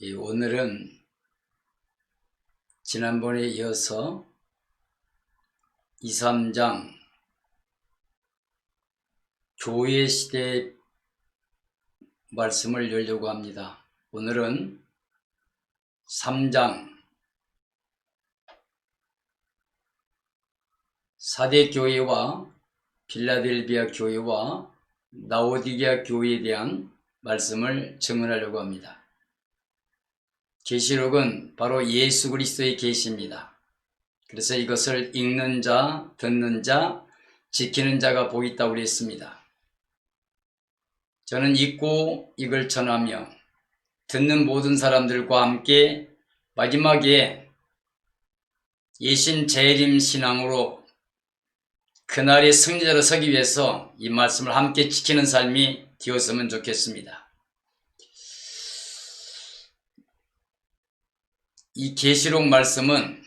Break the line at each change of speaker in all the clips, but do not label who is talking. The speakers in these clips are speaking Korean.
오늘은 지난번에 이어서 2, 3장 교회 시대 말씀을 열려고 합니다. 오늘은 3장 사대 교회와 필라델비아 교회와 라오디게아 교회에 대한 말씀을 증언하려고 합니다. 계시록은 바로 예수 그리스도의 계시입니다. 그래서 이것을 읽는 자, 듣는 자, 지키는 자가 복이 있다고 그랬습니다. 저는 읽고 이걸 전하며 듣는 모든 사람들과 함께 마지막에 예신 재림 신앙으로 그날의 승리자로 서기 위해서 이 말씀을 함께 지키는 삶이 되었으면 좋겠습니다. 이 계시록 말씀은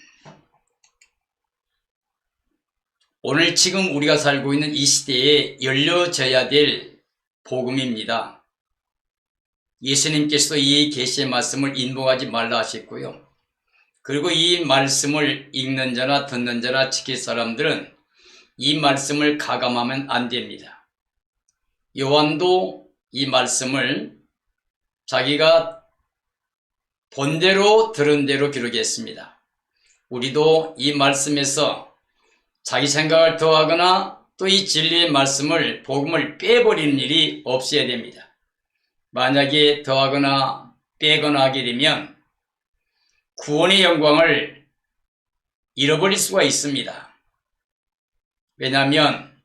오늘 지금 우리가 살고 있는 이 시대에 열려져야 될 복음입니다. 예수님께서도 이 계시의 말씀을 인봉하지 말라 하셨고요. 그리고 이 말씀을 읽는 자나 듣는 자나 지킬 사람들은 이 말씀을 가감하면 안 됩니다. 요한도 이 말씀을 자기가 본대로 들은 대로 기록했습니다. 우리도 이 말씀에서 자기 생각을 더하거나 또 이 진리의 말씀을 복음을 빼버리는 일이 없어야 됩니다. 만약에 더하거나 빼거나 하게 되면 구원의 영광을 잃어버릴 수가 있습니다. 왜냐하면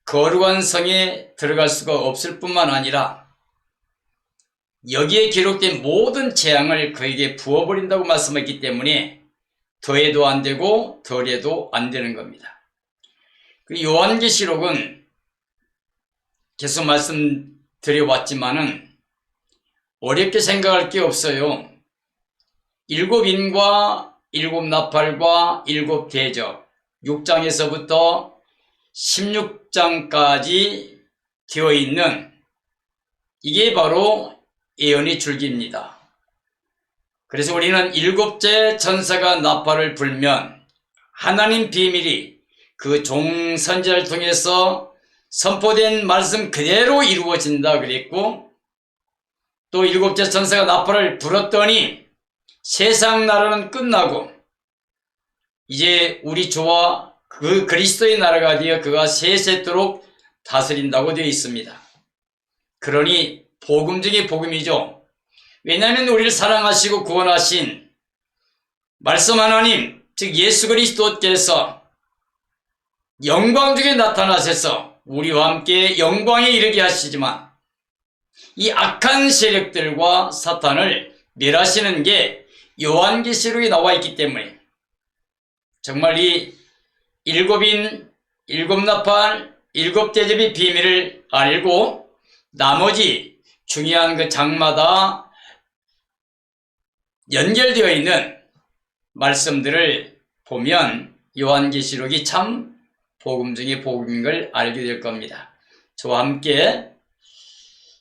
거룩한 성에 들어갈 수가 없을 뿐만 아니라 여기에 기록된 모든 재앙을 그에게 부어버린다고 말씀했기 때문에 더해도 안 되고 덜해도 안 되는 겁니다. 그 요한계시록은 계속 말씀드려왔지만은 어렵게 생각할 게 없어요. 7인과 7나팔과 7대접 6장에서부터 16장까지 되어 있는 이게 바로 예언의 줄기입니다. 그래서 우리는 7째 천사가 나팔을 불면 하나님 비밀이 그 종선지자를 통해서 선포된 말씀 그대로 이루어진다 그랬고, 또 7째 천사가 나팔을 불었더니 세상 나라는 끝나고 이제 우리 주와 그 그리스도의 나라가 되어 그가 세세토록 다스린다고 되어 있습니다. 그러니 복음 중에 복음이죠. 왜냐하면 우리를 사랑하시고 구원하신 말씀 하나님, 즉 예수 그리스도께서 영광 중에 나타나셔서 우리와 함께 영광에 이르게 하시지만 이 악한 세력들과 사탄을 멸하시는 게 요한계시록에 나와 있기 때문에 정말 이 7인, 7나팔, 7대접의 비밀을 알고 나머지 중요한 그 장마다 연결되어 있는 말씀들을 보면 요한계시록이 참 복음 중에 복음인 걸 알게 될 겁니다. 저와 함께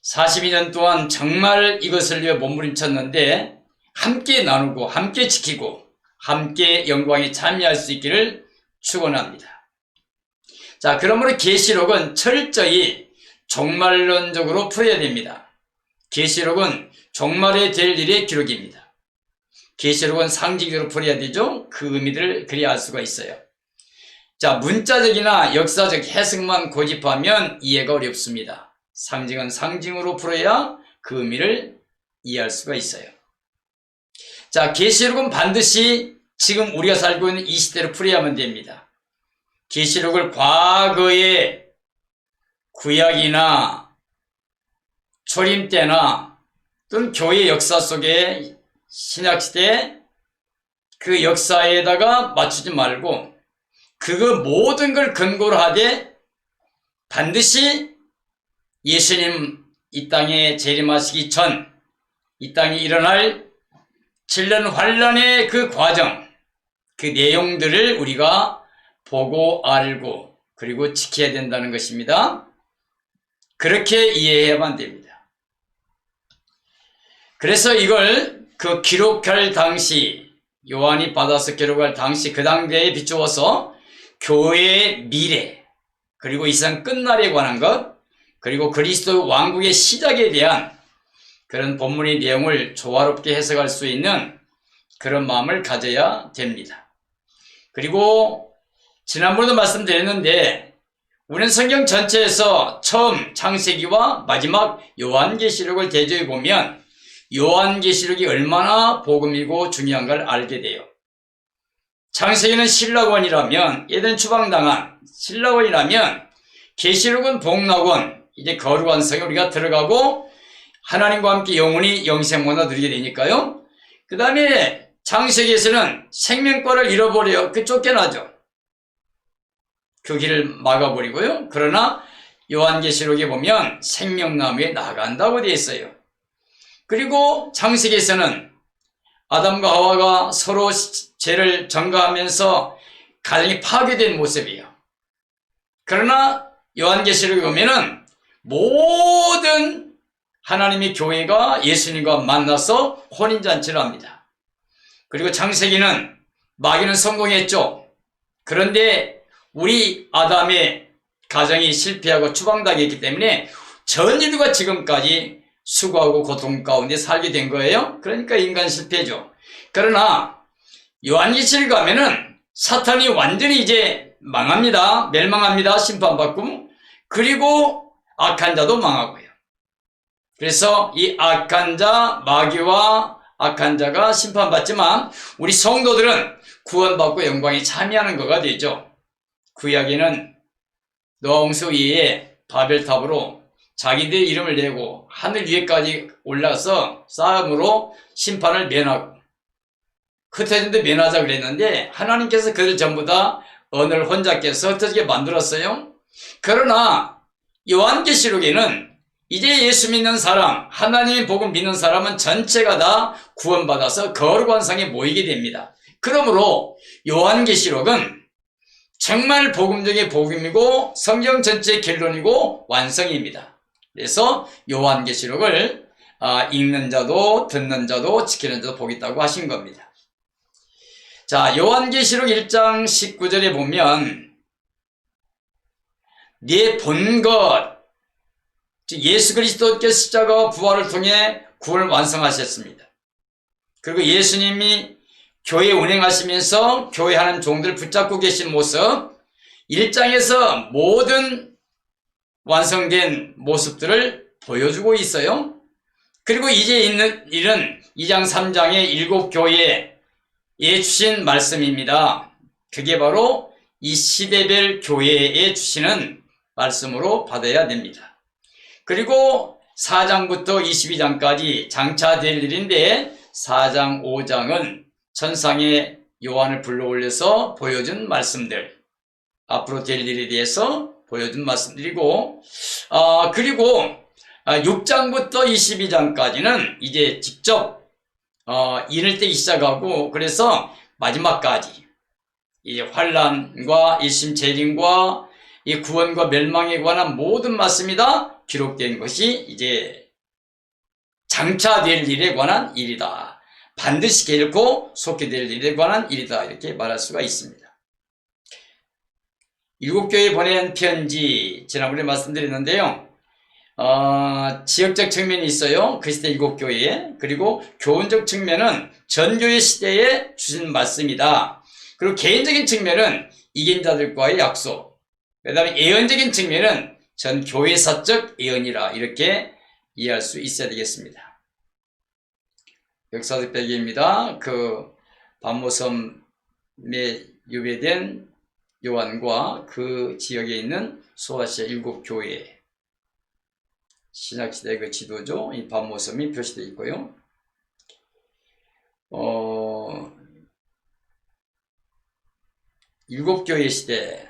42년 동안 정말 이것을 위해 몸부림쳤는데 함께 나누고 함께 지키고 함께 영광에 참여할 수 있기를 축원합니다. 자, 그러므로 계시록은 철저히 종말론적으로 풀어야 됩니다. 계시록은 종말에 될 일의 기록입니다. 계시록은 상징적으로 풀어야 되죠. 그 의미들을 그리 알 수가 있어요. 자, 문자적이나 역사적 해석만 고집하면 이해가 어렵습니다. 상징은 상징으로 풀어야 그 의미를 이해할 수가 있어요. 자, 계시록은 반드시 지금 우리가 살고 있는 이 시대로 풀어야만 됩니다. 계시록을 과거의 구약이나 초림 때나 또는 교회 역사 속에 신약시대 그 역사에다가 맞추지 말고 그거 모든 걸 근거로 하되 반드시 예수님 이 땅에 재림하시기 전 이 땅에 일어날 7년 환란의 그 과정, 그 내용들을 우리가 보고 알고 그리고 지켜야 된다는 것입니다. 그렇게 이해해야만 됩니다. 그래서 이걸 그 기록할 당시, 요한이 받아서 기록할 당시 그 당대에 비추어서 교회의 미래, 그리고 이 세상 끝날에 관한 것, 그리고 그리스도 왕국의 시작에 대한 그런 본문의 내용을 조화롭게 해석할 수 있는 그런 마음을 가져야 됩니다. 그리고 지난번에도 말씀드렸는데 우리는 성경 전체에서 처음 창세기와 마지막 요한계시록을 대조해 보면 요한계시록이 얼마나 복음이고 중요한가를 알게 돼요. 창세기는 신라원이라면, 에덴 추방당한 신라원이라면, 계시록은 복락원, 이제 거룩한 성에 우리가 들어가고 하나님과 함께 영원히 영생문화 누리게 되니까요. 그 다음에 창세기에서는 생명과를 잃어버려요. 그 쫓겨나죠. 그 길을 막아버리고요. 그러나 요한계시록에 보면 생명나무에 나간다고 되어 있어요. 그리고 창세기에서는 아담과 하와가 서로 죄를 전가하면서 가정이 파괴된 모습이에요. 그러나 요한계시록에 보면은 모든 하나님의 교회가 예수님과 만나서 혼인잔치를 합니다. 그리고 창세기는 마귀는 성공했죠. 그런데 우리 아담의 가정이 실패하고 추방당했기 때문에 전 인류가 지금까지 수고하고 고통 가운데 살게 된 거예요. 그러니까 인간 실패죠. 그러나 요한계시록 가면은 사탄이 완전히 이제 망합니다. 멸망합니다. 심판받고. 그리고 악한 자도 망하고요. 그래서 이 악한 자, 마귀와 악한 자가 심판받지만 우리 성도들은 구원받고 영광에 참여하는 거가 되죠. 구약에는 노아 홍수 위에 바벨탑으로 자기들 이름을 내고 하늘 위에까지 올라서 싸움으로 심판을 면하고 흩어진데 면하자 그랬는데 하나님께서 그들 전부 다 언을 혼자께서 흩어지게 만들었어요. 그러나 요한계시록에는 이제 예수 믿는 사람, 하나님의 복음 믿는 사람은 전체가 다 구원받아서 거룩한 상에 모이게 됩니다. 그러므로 요한계시록은 정말 복음 중에 복음이고 성경 전체의 결론이고 완성입니다. 그래서 요한계시록을 읽는 자도 듣는 자도 지키는 자도 복이 있다고 하신 겁니다. 자, 요한계시록 1장 19절에 보면 네 본 것, 즉 예수 그리스도께서 십자가와 부활을 통해 구원을 완성하셨습니다. 그리고 예수님이 교회 운행하시면서 교회 하나님 종들을 붙잡고 계신 모습, 1장에서 모든 완성된 모습들을 보여주고 있어요. 그리고 이제 있는 일은 2장 3장의 7교회에 주신 말씀입니다. 그게 바로 이 시대별 교회에 주시는 말씀으로 받아야 됩니다. 그리고 4장부터 22장까지 장차 될 일인데 4장, 5장은 천상의 요한을 불러올려서 보여준 말씀들, 앞으로 될 일에 대해서 보여준 말씀들이고, 그리고 6장부터 22장까지는 이제 직접 인을 떼기 시작하고, 그래서 마지막까지 이 환란과 일심 재림과 이 구원과 멸망에 관한 모든 말씀이 다 기록된 것이 이제 장차 될 일에 관한 일이다. 반드시 결코 속히 될 일에 관한 일이다. 이렇게 말할 수가 있습니다. 7교회에 보낸 편지, 지난번에 말씀드렸는데요. 지역적 측면이 있어요. 그 시대 7교회에. 그리고 교훈적 측면은 전교회 시대에 주신 말씀이다. 그리고 개인적인 측면은 이긴 자들과의 약속. 그 다음에 예언적인 측면은 전 교회사적 예언이라 이렇게 이해할 수 있어야 되겠습니다. 역사적 배경입니다. 그 반모섬에 유배된 요한과 그 지역에 있는 소아시아 7교회 신약시대 그 지도죠. 이 반모섬이 표시되어 있고요. 7교회 시대,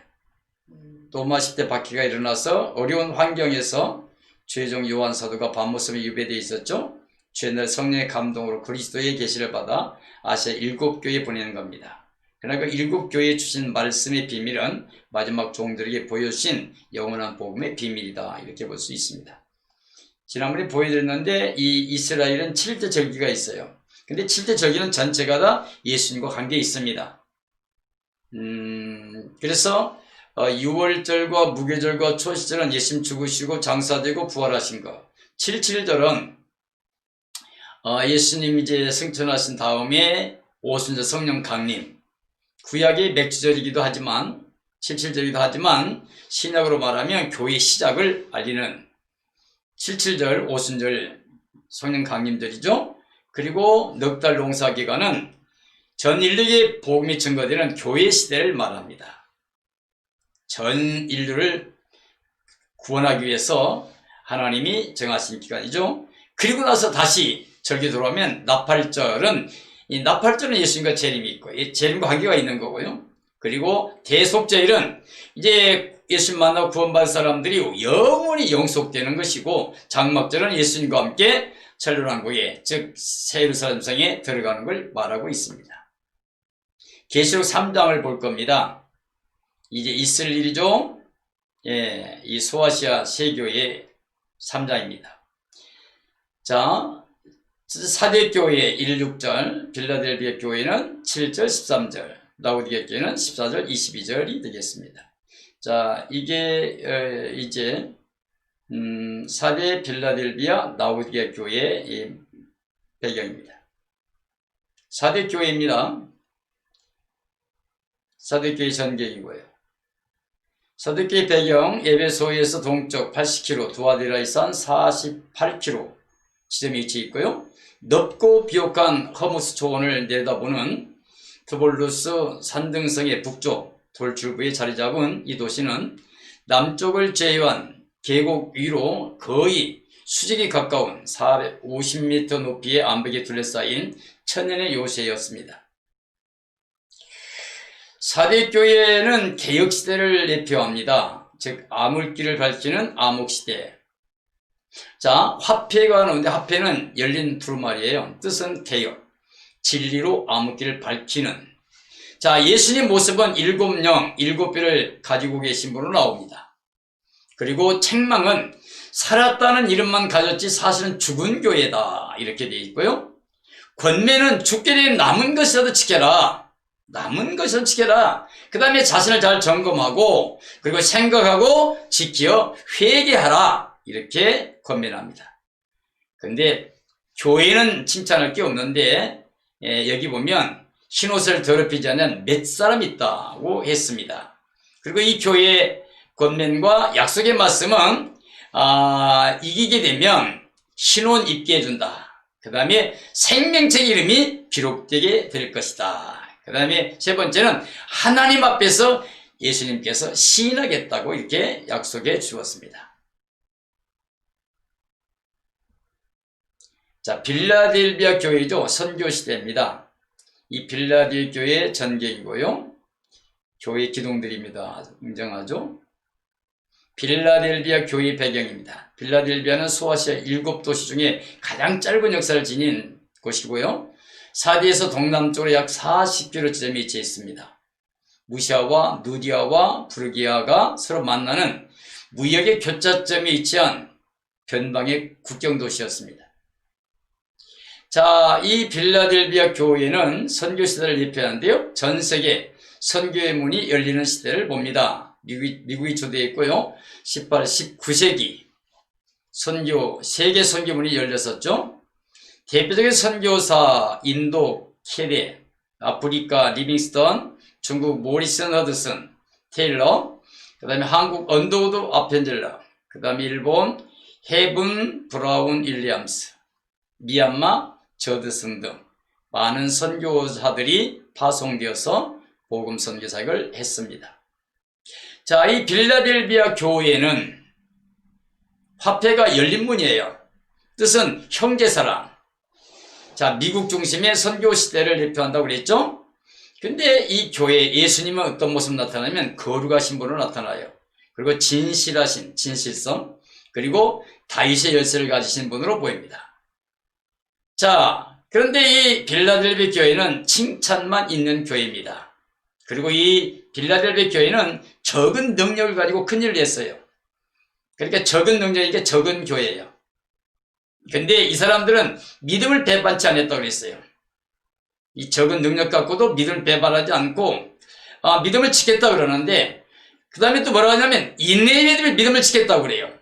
로마 시대 박해가 일어나서 어려운 환경에서 최종 요한 사도가 반모섬에 유배되어 있었죠. 죄날 성령의 감동으로 그리스도의 계시를 받아 아시아 7교회에 보내는 겁니다. 그러나 그 7교회에 주신 말씀의 비밀은 마지막 종들에게 보여주신 영원한 복음의 비밀이다. 이렇게 볼 수 있습니다. 지난번에 보여드렸는데 이 이스라엘은 7대 절기가 있어요. 근데 7대 절기는 전체가 다 예수님과 관계 있습니다. 그래서 6월절과 무교절과 초시절은 예수님 죽으시고 장사되고 부활하신 것. 77절은 예수님 이제 승천하신 다음에 오순절 성령 강림. 구약이 맥주절이기도 하지만 77절이기도 하지만 신약으로 말하면 교회 시작을 알리는 77절 오순절 성령 강림절이죠. 그리고 넉 달 농사 기간은 전 인류의 복음이 증거되는 교회 시대를 말합니다. 전 인류를 구원하기 위해서 하나님이 정하신 기간이죠. 그리고 나서 다시 절기 돌아오면 나팔절은, 이 나팔절은 예수님과 재림이 있고 재림과 관계가 있는 거고요. 그리고 대속절은 이제 예수님 만나고 구원받은 사람들이 영원히 영속되는 것이고, 장막절은 예수님과 함께 천년왕국에, 즉 새예루살렘 성에 들어가는 걸 말하고 있습니다. 계시록 3장을 볼 겁니다. 이제 있을 일이죠. 예, 이 소아시아 세교의 3장입니다. 자, 사대교회 1, 6절, 빌라델비아 교회는 7절, 13절, 라오디게 교회는 14절, 22절이 되겠습니다. 자, 이게 이제 사대 빌라델비아 라오디게 교회의 배경입니다. 사대 교회입니다. 사대교회 전경이고요. 사대교회 배경, 에베소에서 동쪽 80km, 두아디라에서 한 48km 지점에 위치해 있고요. 넓고 비옥한 허무스 초원을 내다보는 트볼루스 산등성의 북쪽 돌출부에 자리 잡은 이 도시는 남쪽을 제외한 계곡 위로 거의 수직에 가까운 450m 높이의 암벽에 둘러싸인 천년의 요새였습니다. 사대교회는 개혁시대를 대표합니다. 즉 암울기를 밝히는 암흑시대. 자, 화폐가 나오는데 화폐는 열린 두루마리예요. 뜻은 개혁, 진리로 암흑기를 밝히는. 자, 예수님 모습은 7영, 7배를 가지고 계신 분으로 나옵니다. 그리고 책망은 살았다는 이름만 가졌지 사실은 죽은 교회다, 이렇게 되어 있고요. 권면은 죽게 된 남은 것이라도 지켜라. 남은 것을 지켜라. 그 다음에 자신을 잘 점검하고 그리고 생각하고 지켜 회개하라, 이렇게 권면합니다. 근데 교회는 칭찬할 게 없는데 여기 보면 흰옷을 더럽히지 않는 몇 사람 있다고 했습니다. 그리고 이 교회의 권면과 약속의 말씀은 이기게 되면 흰옷 입게 해준다. 그 다음에 생명책 이름이 기록되게 될 것이다. 그 다음에 세 번째는 하나님 앞에서 예수님께서 시인하겠다고 이렇게 약속해 주었습니다. 자, 빌라델비아 교회죠. 선교시대입니다. 이 빌라델비아 교회의 전경이고요. 교회 기둥들입니다. 응정하죠. 빌라델비아 교회 배경입니다. 빌라델비아는 소아시아 7도시 중에 가장 짧은 역사를 지닌 곳이고요. 사디에서 동남쪽으로 약 40km 지점에 위치해 있습니다. 무시아와 누디아와 부르기아가 서로 만나는 무역의 교차점에 위치한 변방의 국경도시였습니다. 자, 이 빌라델비아 교회는 선교시대를 대표하는데요. 전세계 선교의 문이 열리는 시대를 봅니다. 미국이 주도했고요. 18, 19세기 세계 선교문이 열렸었죠. 대표적인 선교사 인도 케데, 아프리카 리빙스턴, 중국 모리슨 허드슨 테일러, 그 다음에 한국 언더우드 아펜젤러, 그 다음에 일본 헤븐 브라운 윌리엄스, 미얀마 저드슨 등 많은 선교사들이 파송되어서 복음 선교 사역을 했습니다. 자, 이 빌라델비아 교회는 화폐가 열린 문이에요. 뜻은 형제사랑. 자, 미국 중심의 선교 시대를 대표한다고 그랬죠? 근데 이 교회 예수님은 어떤 모습 나타나면 거룩하신 분으로 나타나요. 그리고 진실하신 진실성, 그리고 다윗의 열쇠를 가지신 분으로 보입니다. 자, 그런데 이 빌라델비아 교회는 칭찬만 있는 교회입니다. 그리고 이 빌라델비아 교회는 적은 능력을 가지고 큰일을 했어요. 그러니까 적은 능력이니까 적은 교회예요. 근데 이 사람들은 믿음을 배반치 않았다고 그랬어요. 이 적은 능력 갖고도 믿음을 배반하지 않고 믿음을 지켰다 그러는데, 그 다음에 또 뭐라고 하냐면 인내의 믿음을 지켰다고 그래요.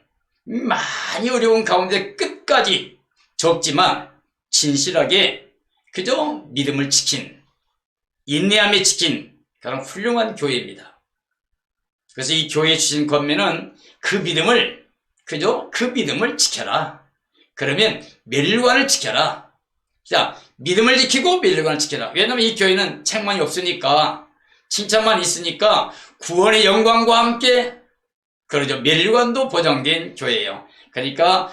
많이 어려운 가운데 끝까지 적지만 진실하게 그저 믿음을 지킨, 인내함에 지킨 그런 훌륭한 교회입니다. 그래서 이 교회에 주신 권면은 그 믿음을 지켜라. 그러면 멸류관을 지켜라. 자, 믿음을 지키고 멸류관을 지켜라. 왜냐하면 이 교회는 책망이 없으니까, 칭찬만 있으니까 구원의 영광과 함께 그러죠. 멸류관도 보장된 교회예요. 그러니까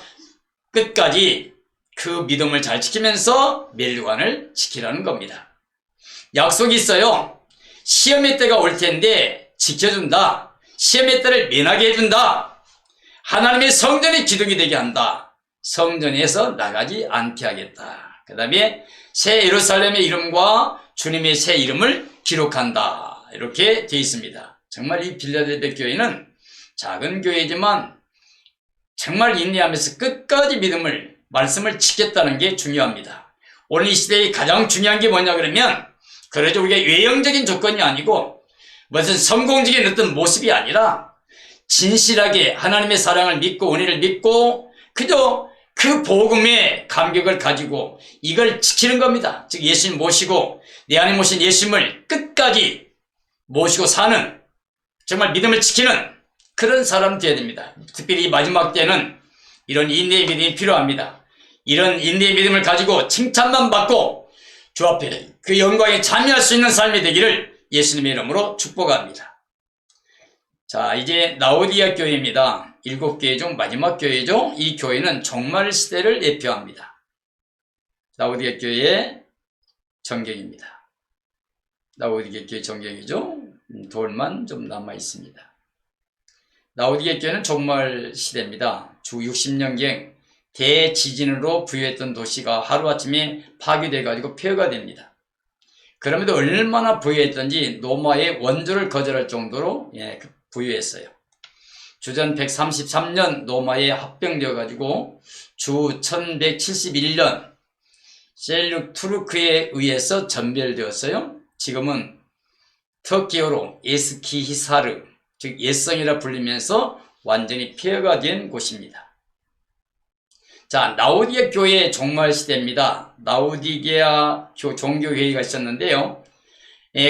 끝까지 그 믿음을 잘 지키면서 멸류관을 지키라는 겁니다. 약속이 있어요. 시험의 때가 올 텐데 지켜준다. 시험의 때를 면하게 해준다. 하나님의 성전이 기둥이 되게 한다. 성전에서 나가지 않게 하겠다. 그 다음에 새 예루살렘의 이름과 주님의 새 이름을 기록한다. 이렇게 되어 있습니다. 정말 이 빌라델비아 교회는 작은 교회지만 정말 인내하면서 끝까지 말씀을 지켰다는 게 중요합니다. 오늘 이 시대에 가장 중요한 게 뭐냐 그러면, 그래도 우리가 외형적인 조건이 아니고 무슨 성공적인 어떤 모습이 아니라 진실하게 하나님의 사랑을 믿고 은혜를 믿고 그저 그 복음의 감격을 가지고 이걸 지키는 겁니다. 즉 예수님 모시고 내 안에 모신 예수님을 끝까지 모시고 사는, 정말 믿음을 지키는 그런 사람 되어야 됩니다. 특별히 이 마지막 때는 이런 인내의 믿음이 필요합니다. 이런 인내의 믿음을 가지고 칭찬만 받고 주 앞에 그 영광에 참여할 수 있는 삶이 되기를 예수님의 이름으로 축복합니다. 자, 이제 라오디게아 교회입니다. 7교회 중 마지막 교회죠. 이 교회는 종말 시대를 예표합니다. 라오디게아 교회의 전경입니다. 라오디게아 교회 전경이죠. 돌만 좀 남아 있습니다. 라오디게아 교회는 종말 시대입니다. 주 60년경 대지진으로 부유했던 도시가 하루아침에 파괴돼가지고 폐허가 됩니다. 그럼에도 얼마나 부유했던지 로마의 원조를 거절할 정도로 부유했어요. 주전 133년 로마에 합병되어가지고 주 1171년 셀juk 투르크에 의해서 전멸되었어요. 지금은 터키어로 에스키히사르, 즉 옛성이라 불리면서 완전히 폐허가 된 곳입니다. 자, 라오디게아 교회의 종말 시대입니다. 라오디게아 종교회의가 있었는데요.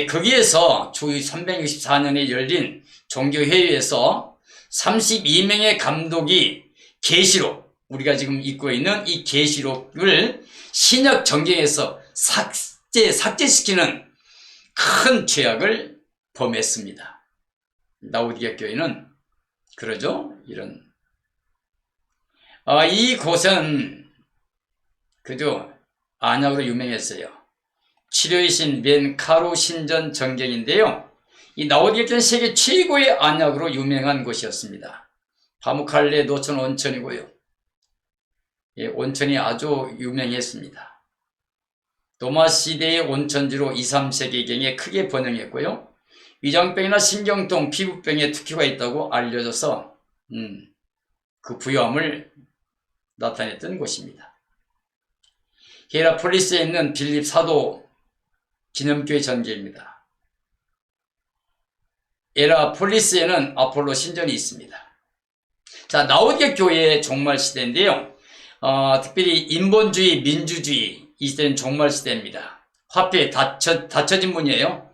거기에서 주 364년에 열린 종교회의에서 32명의 감독이 계시록, 우리가 지금 읽고 있는 이 계시록을 신약 정경에서 삭제시키는 큰 죄악을 범했습니다. 라오디게아 교회는 그러죠. 이곳은 그저 안약으로 유명했어요. 치료의 신 맨 카로 신전 정경인데요. 이 라오디게아 교회는 세계 최고의 안약으로 유명한 곳이었습니다. 파무칼레 노천 온천이고요. 온천이 아주 유명했습니다. 로마 시대의 온천지로 2, 3세기경에 크게 번영했고요. 위장병이나 신경통, 피부병에 특효가 있다고 알려져서 그 부유함을 나타냈던 곳입니다. 히에라폴리스에 있는 빌립 사도 기념교회 전교입니다. 에라폴리스에는 아폴로 신전이 있습니다. 자, 라오디게아 교회의 종말 시대인데요. 특별히 인본주의, 민주주의, 이 시대는 종말 시대입니다. 화폐에 닫혀진 문이에요.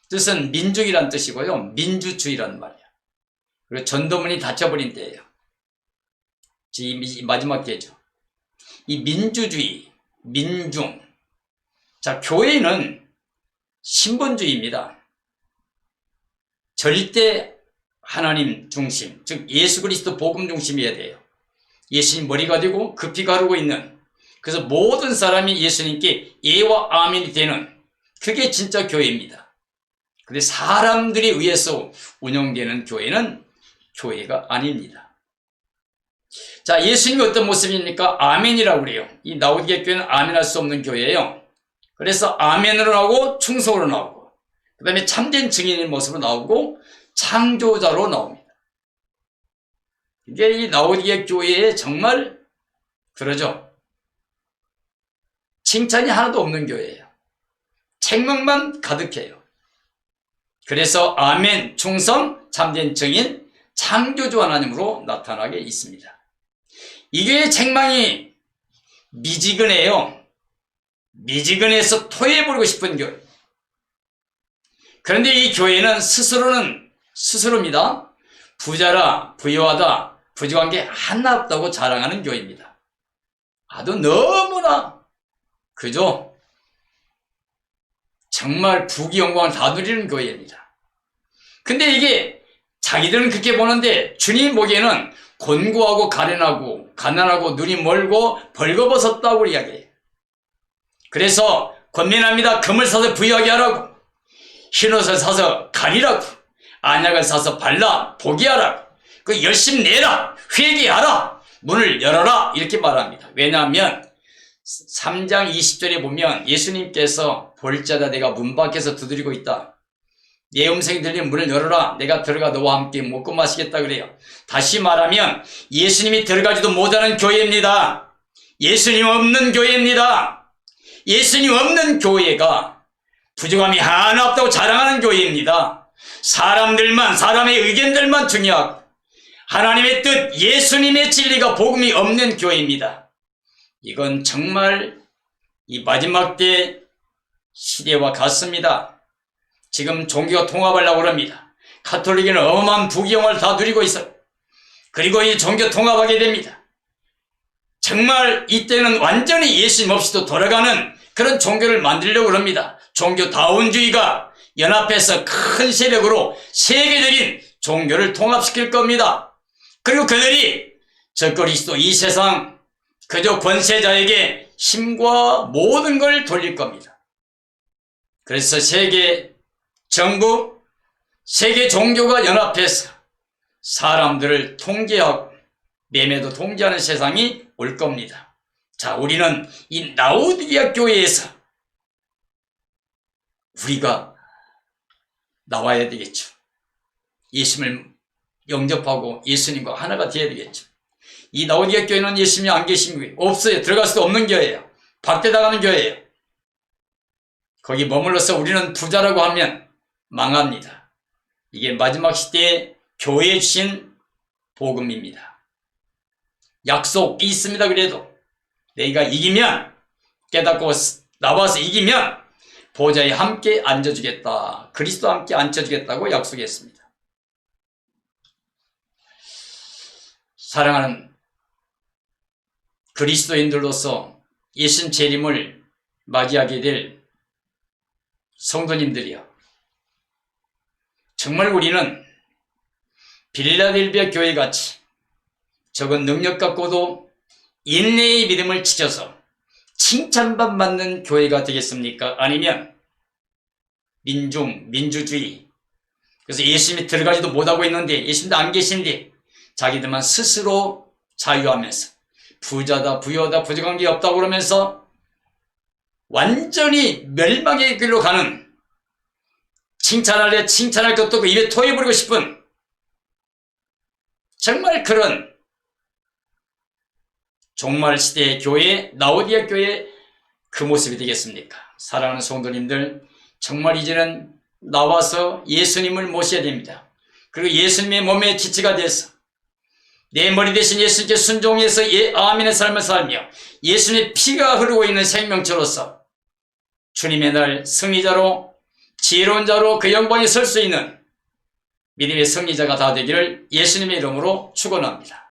뜻은 민중이란 뜻이고요. 민주주의란 말이에요. 그리고 전도문이 닫혀버린 때예요. 이 마지막 때죠. 이 민주주의, 민중. 자, 교회는 신본주의입니다. 절대 하나님 중심, 즉 예수 그리스도 복음 중심이어야 돼요. 예수님 머리가 되고 급히 가르고 있는, 그래서 모든 사람이 예수님께 예와 아멘이 되는, 그게 진짜 교회입니다. 근데 사람들에 의해서 운영되는 교회는 교회가 아닙니다. 자, 예수님이 어떤 모습입니까? 아멘이라고 그래요. 이 라오디게아 교회는 아멘할 수 없는 교회예요. 그래서 아멘으로 나오고 충성으로 나오고, 그 다음에 참된 증인의 모습으로 나오고 창조자로 나옵니다. 이게 이 라오디게아 교회에 정말 그러죠. 칭찬이 하나도 없는 교회예요. 생명만 가득해요. 그래서 아멘, 충성, 참된 증인, 창조주 하나님으로 나타나게 있습니다. 이 교회의 책망이 미지근해요. 미지근해서 토해버리고 싶은 교회. 그런데 이 교회는 스스로입니다. 부자라, 부유하다, 부족한 게 하나 없다고 자랑하는 교회입니다. 아주 너무나 그죠? 정말 부귀영광을 다 누리는 교회입니다. 근데 이게 자기들은 그렇게 보는데 주님 보기에는 곤고하고 가련하고 가난하고 눈이 멀고 벌거벗었다고 이야기해요. 그래서 권면합니다. 금을 사서 부유하게 하라고, 흰옷을 사서 가리라고, 안약을 사서 발라 보게 하라고, 그 열심히 내라, 회개하라, 문을 열어라 이렇게 말합니다. 왜냐하면 3장 20절에 보면 예수님께서 볼자다 내가 문 밖에서 두드리고 있다. 내 음성이 들리면 문을 열어라. 내가 들어가 너와 함께 먹고 마시겠다 그래요. 다시 말하면 예수님이 들어가지도 못하는 교회입니다. 예수님 없는 교회입니다. 예수님 없는 교회가 부족함이 하나 없다고 자랑하는 교회입니다. 사람의 의견들만 중요하고 하나님의 뜻, 예수님의 진리가 복음이 없는 교회입니다. 이건 정말 이 마지막 때 시대와 같습니다. 지금 종교가 통합하려고 합니다. 가톨릭은 어마어마한 부귀영화를 다 누리고 있어요. 그리고 이 종교 통합하게 됩니다. 정말 이때는 완전히 예수님 없이도 돌아가는 그런 종교를 만들려고 합니다. 종교다운주의가 연합해서 큰 세력으로 세계적인 종교를 통합시킬 겁니다. 그리고 그들이 저 그리스도 이 세상 그저 권세자에게 힘과 모든 걸 돌릴 겁니다. 그래서 세계 정부, 세계 종교가 연합해서 사람들을 통제하고 매매도 통제하는 세상이 올 겁니다. 자, 우리는 이 라오디게아 교회에서 우리가 나와야 되겠죠. 예수님을 영접하고 예수님과 하나가 되어야 되겠죠. 이 라오디게아 교회는 예수님이 안 계신 거예요. 없어요. 들어갈 수도 없는 교회예요. 밖에 나가는 교회예요. 거기 머물러서 우리는 부자라고 하면 망합니다. 이게 마지막 시대에 교회에 주신 복음입니다. 약속이 있습니다. 그래도 내가 이기면, 깨닫고 나와서 이기면 보좌에 함께 앉아주겠다, 그리스도와 함께 앉혀주겠다고 약속했습니다. 사랑하는 그리스도인들로서 예수님 재림을 맞이하게 될 성도님들이요, 정말 우리는 빌라델비아 교회같이 적은 능력 갖고도 인내의 믿음을 지켜서 칭찬만 받는 교회가 되겠습니까? 아니면 민주주의, 그래서 예수님이 들어가지도 못하고 있는데, 예수님도 안 계신데 자기들만 스스로 자유하면서 부자다, 부유하다, 부족한 게 없다고 그러면서 완전히 멸망의 길로 가는, 칭찬할 것도 없고 입에 토해버리고 싶은 정말 그런 종말 시대의 교회, 라오디게아 교회 그 모습이 되겠습니까? 사랑하는 성도님들, 정말 이제는 나와서 예수님을 모셔야 됩니다. 그리고 예수님의 몸의 지체가 돼서 내 머리 대신 예수님께 순종해서 아멘의 삶을 살며 예수님의 피가 흐르고 있는 생명체로서 주님의 날 승리자로, 지혜로운 자로 그 영광에 설 수 있는 믿음의 승리자가 다 되기를 예수님의 이름으로 축원합니다.